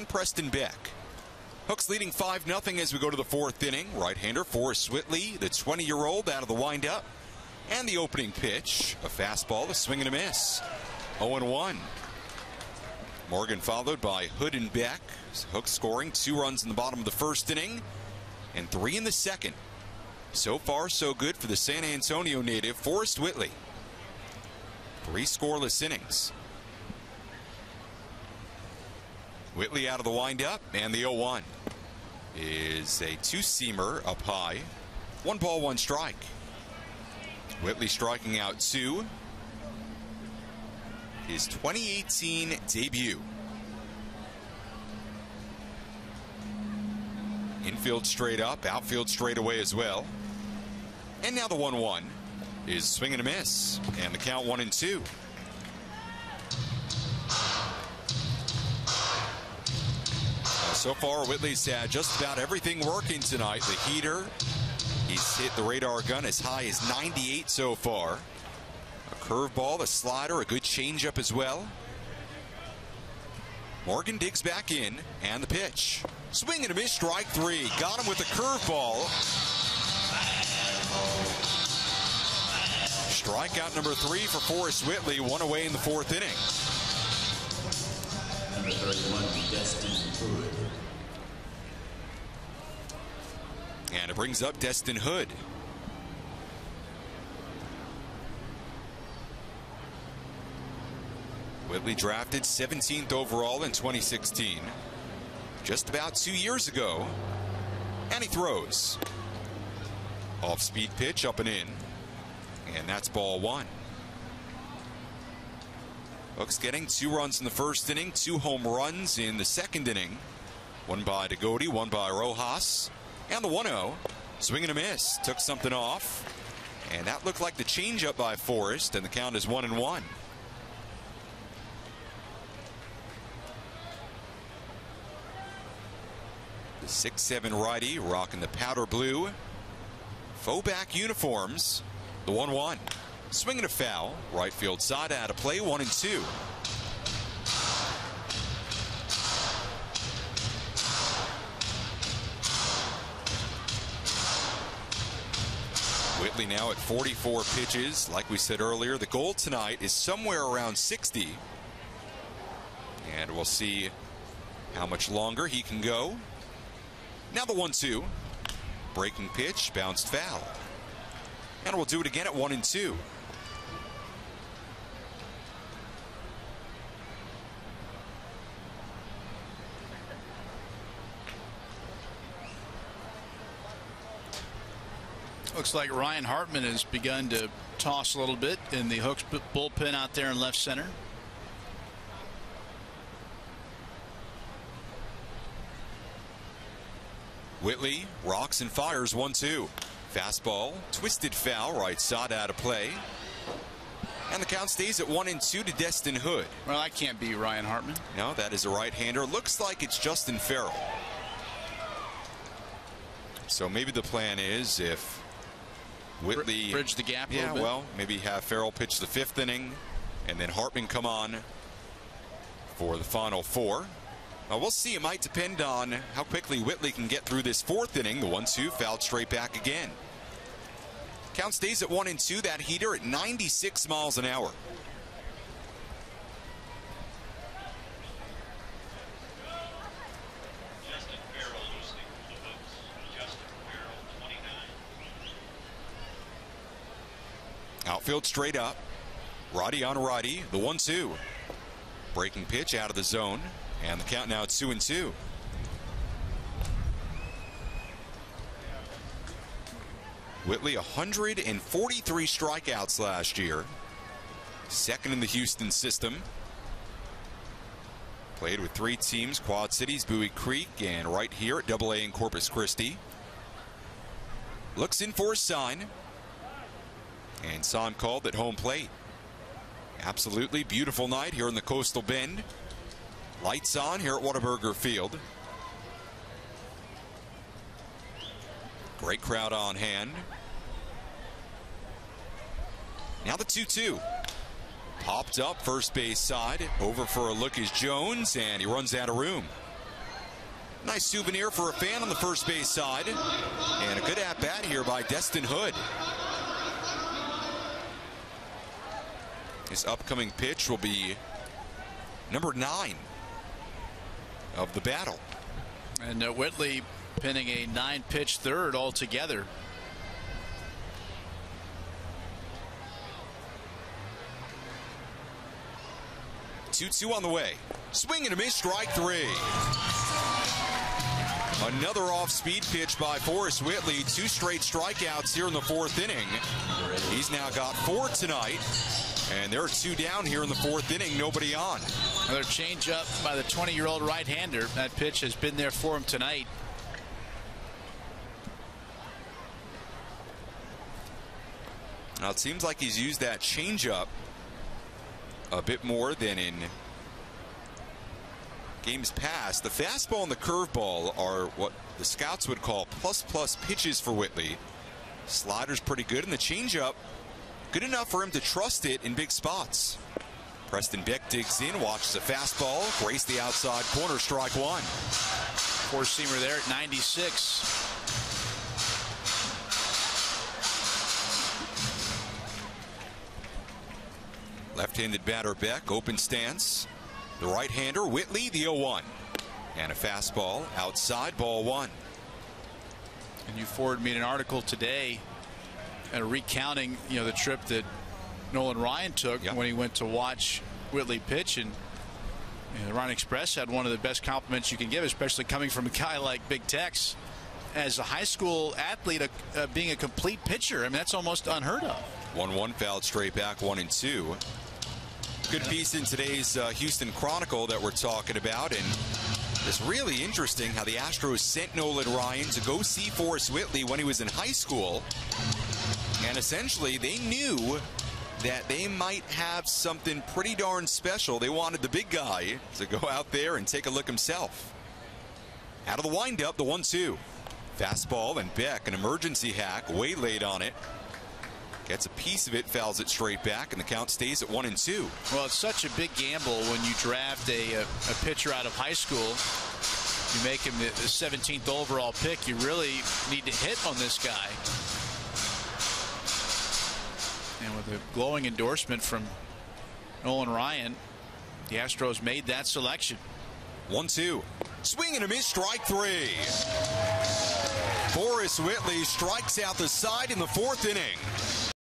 and Preston Beck. Hooks leading 5-0 as we go to the fourth inning. Right-hander Forrest Whitley, the 20-year-old, out of the windup. And the opening pitch, a fastball, a swing and a miss. 0-1. Morgan followed by Hood and Beck. Hooks scoring 2 runs in the bottom of the first inning and 3 in the second. So far, so good for the San Antonio native, Forrest Whitley. 3 scoreless innings. Whitley out of the windup, and the 0-1 is a 2-seamer up high. 1 ball, 1 strike. Whitley striking out 2. His 2018 debut. Infield straight up, outfield straight away as well. And now the 1-1 is swing and a miss, and the count 1-2. So far, Whitley's had just about everything working tonight. The heater, he's hit the radar gun as high as 98 so far. A curveball, a slider, a good changeup as well. Morgan digs back in, and the pitch. Swing and a miss, strike 3. Got him with a curveball. Strikeout number 3 for Forrest Whitley, 1 away in the fourth inning. Number 31, Destin Hood. And it brings up Destin Hood. Whitley drafted 17th overall in 2016. Just about 2 years ago. And he throws. Off-speed pitch, up and in. And that's ball 1. Hooks getting 2 runs in the first inning, 2 home runs in the second inning. 1 by Degodi, 1 by Rojas. And the 1-0. Swing and a miss. Took something off. And that looked like the changeup by Forrest, and the count is 1-1. The 6'7" righty rocking the powder blue faux back uniforms. The 1-1. Swing and a foul. Right field side out of play. 1-2. Whitley now at 44 pitches. Like we said earlier, the goal tonight is somewhere around 60. And we'll see how much longer he can go. Now the 1-2. Breaking pitch, bounced foul. And we'll do it again at 1-2. Looks like Ryan Hartman has begun to toss a little bit in the Hooks bullpen out there in left center. Whitley rocks and fires 1-2. Fastball, twisted foul, right side out of play. And the count stays at 1-2 to Destin Hood. Well, that can't be Ryan Hartman. No, that is a right-hander. Looks like it's Justin Farrell. So maybe the plan is if Whitley bridge the gap a yeah, little bit. well, maybe have Farrell pitch the 5th inning and then Hartman come on for the final 4. We'll see. It might depend on how quickly Whitley can get through this 4th inning. The 1-2 fouled straight back again. Count stays at 1-2. That heater at 96 miles an hour. Justin Farrell listening to the Hooks. Justin Farrell, 29. Outfield straight up. Righty on righty. The 1-2. Breaking pitch out of the zone. And the count now at 2-2. Whitley 143 strikeouts last year. 2nd in the Houston system. Played with 3 teams, Quad Cities, Bowie Creek, and right here at AA in Corpus Christi. Looks in for a sign. And sign called at home plate. Absolutely beautiful night here in the Coastal Bend. Lights on here at Whataburger Field. Great crowd on hand. Now the 2-2. Popped up first base side. Over for a look is Jones, and he runs out of room. Nice souvenir for a fan on the first base side. And a good at-bat here by Destin Hood. His upcoming pitch will be number 9 of the battle. And Whitley pinning a 9-pitch third altogether. Two on the way. Swing and a miss, strike 3. Another off-speed pitch by Forrest Whitley. 2 straight strikeouts here in the 4th inning. He's now got 4 tonight. And there are 2 down here in the 4th inning. Nobody on. Another changeup by the 20-year-old right-hander. That pitch has been there for him tonight. Now it seems like he's used that changeup a bit more than in games past. The fastball and the curveball are what the scouts would call plus pitches for Whitley. Slider's pretty good, and the changeup good enough for him to trust it in big spots. Preston Beck digs in, watches a fastball, grace the outside corner, strike 1. Four-seamer there at 96. Left-handed batter Beck, open stance. The right-hander Whitley, the 0-1. And a fastball outside, ball 1. And you forwarded me an article today recounting, the trip that Nolan Ryan took when he went to watch Whitley pitch, and the Ryan Express had one of the best compliments you can give, especially coming from a guy like Big Tex. As a high school athlete, being a complete pitcher, I mean, that's almost unheard of. 1-1 fouled straight back, 1-2. Good piece in today's Houston Chronicle that we're talking about, and it's really interesting how the Astros sent Nolan Ryan to go see Forrest Whitley when he was in high school, and essentially they knew that they might have something pretty darn special. They wanted the big guy to go out there and take a look himself. Out of the windup, the 1-2. Fastball, and Beck, an emergency hack, waylaid on it. Gets a piece of it, fouls it straight back, and the count stays at 1-2. Well, it's such a big gamble when you draft a pitcher out of high school. You make him the 17th overall pick. You really need to hit on this guy. And with a glowing endorsement from Nolan Ryan, the Astros made that selection. 1-2. Swing and a miss, strike 3. Forrest Whitley strikes out the side in the 4th inning.